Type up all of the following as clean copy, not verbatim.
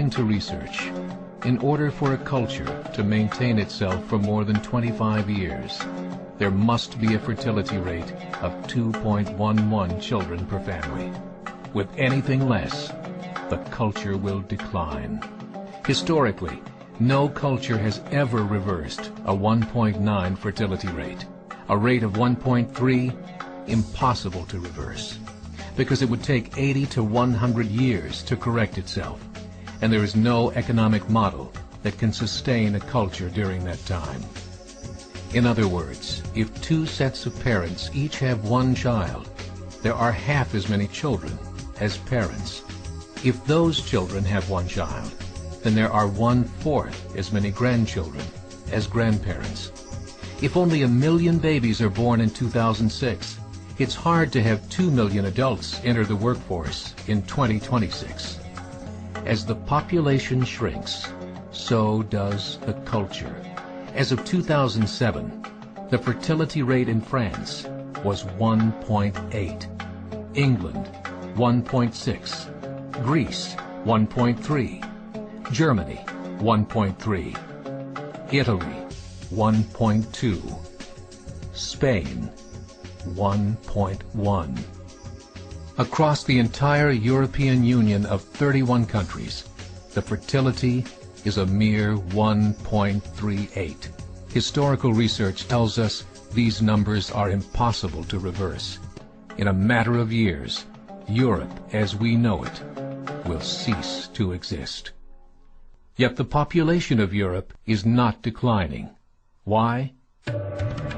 According to research, in order for a culture to maintain itself for more than 25 years, there must be a fertility rate of 2.11 children per family. With anything less, the culture will decline. Historically, no culture has ever reversed a 1.9 fertility rate. A rate of 1.3, impossible to reverse, because it would take 80 to 100 years to correct itself, and there is no economic model that can sustain a culture during that time. In other words, if two sets of parents each have one child, there are half as many children as parents. If those children have one child, then there are 1/4 as many grandchildren as grandparents. If only 1 million babies are born in 2006, it's hard to have 2 million adults enter the workforce in 2026. As the population shrinks, so does the culture. As of 2007, the fertility rate in France was 1.8, England 1.6, Greece 1.3, Germany 1.3, Italy 1.2, Spain 1.1. Across the entire European Union of 31 countries, the fertility is a mere 1.38. Historical research tells us these numbers are impossible to reverse. In a matter of years, Europe as we know it will cease to exist. Yet the population of Europe is not declining. Why?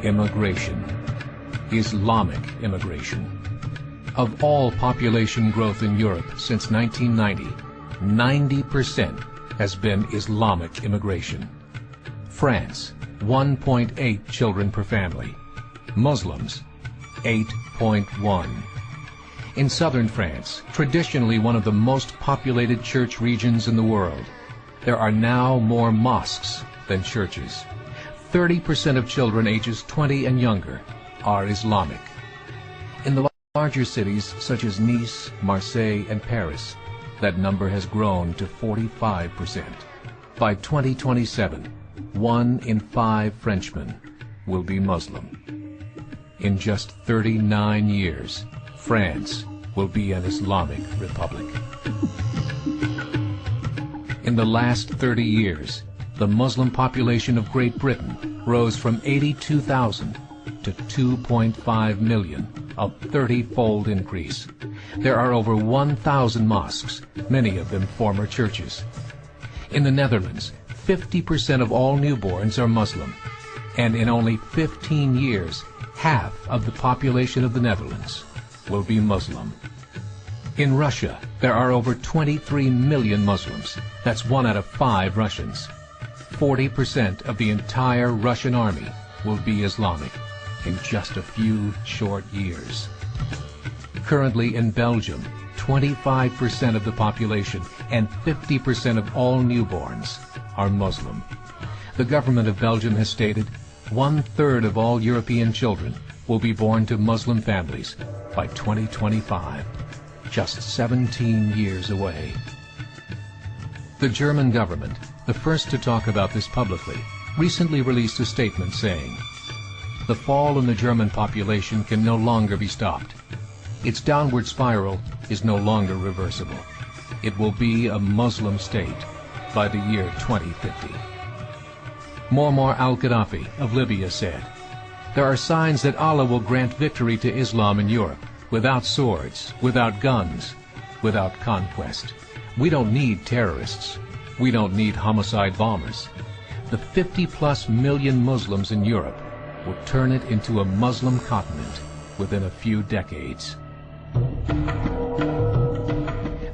Immigration. Islamic immigration. Of all population growth in Europe since 1990, 90% has been Islamic immigration. France, 1.8 children per family. Muslims, 8.1. In southern France, traditionally one of the most populated church regions in the world, there are now more mosques than churches. 30% of children ages 20 and younger are Islamic. In the larger cities such as Nice, Marseille, and Paris, that number has grown to 45%. By 2027, 1 in 5 Frenchmen will be Muslim. In just 39 years, France will be an Islamic republic. In the last 30 years, the Muslim population of Great Britain rose from 82,000 to 2.5 million, a 30-fold increase. There are over 1,000 mosques, many of them former churches. In the Netherlands, 50% of all newborns are Muslim, and in only 15 years, half of the population of the Netherlands will be Muslim. In Russia, there are over 23 million Muslims. That's 1 out of 5 Russians. 40% of the entire Russian army will be Islamic in just a few short years. Currently in Belgium, 25% of the population and 50% of all newborns are Muslim. The government of Belgium has stated 1/3 of all European children will be born to Muslim families by 2025, just 17 years away. The German government, the first to talk about this publicly, recently released a statement saying, "The fall in the German population can no longer be stopped. Its downward spiral is no longer reversible. It will be a Muslim state by the year 2050. Muammar al-Gaddafi of Libya said, "There are signs that Allah will grant victory to Islam in Europe, without swords, without guns, without conquest. We don't need terrorists. We don't need homicide bombers. The 50+ million Muslims in Europe will turn it into a Muslim continent within a few decades."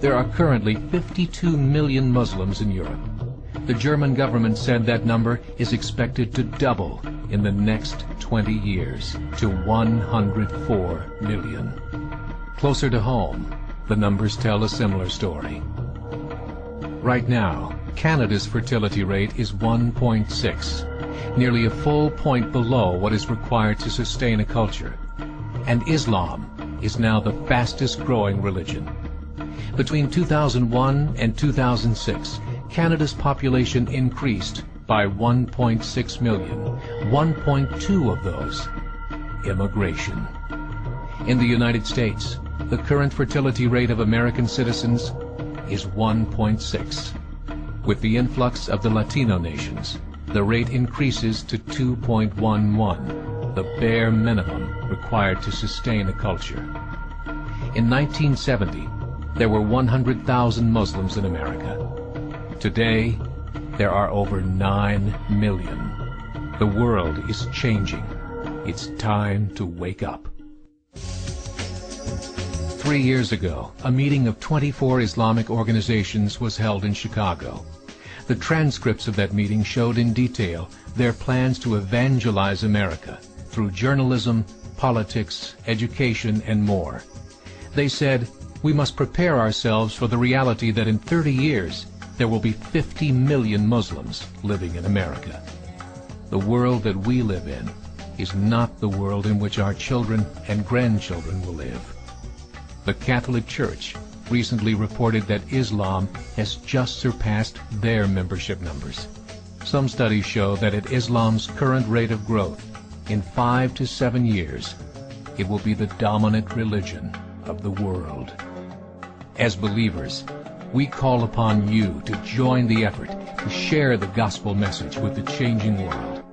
There are currently 52 million Muslims in Europe. The German government said that number is expected to double in the next 20 years to 104 million. Closer to home, the numbers tell a similar story. Right now, Canada's fertility rate is 1.6, nearly a full point below what is required to sustain a culture. And Islam is now the fastest growing religion. Between 2001 and 2006, Canada's population increased by 1.6 million, 1.2 of those immigration. In the United States, the current fertility rate of American citizens is 1.6. With the influx of the Latino nations, the rate increases to 2.11, the bare minimum required to sustain a culture. In 1970, there were 100,000 Muslims in America. Today, there are over 9 million. The world is changing. It's time to wake up. 3 years ago, a meeting of 24 Islamic organizations was held in Chicago. The transcripts of that meeting showed in detail their plans to evangelize America through journalism, politics, education, and more. They said, we must prepare ourselves for the reality that in 30 years, there will be 50 million Muslims living in America. The world that we live in is not the world in which our children and grandchildren will live. The Catholic Church recently reported that Islam has just surpassed their membership numbers. Some studies show that at Islam's current rate of growth, in 5 to 7 years, it will be the dominant religion of the world. As believers, we call upon you to join the effort to share the gospel message with the changing world.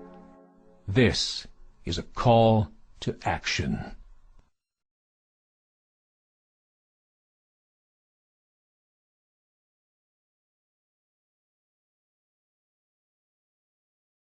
This is a call to action.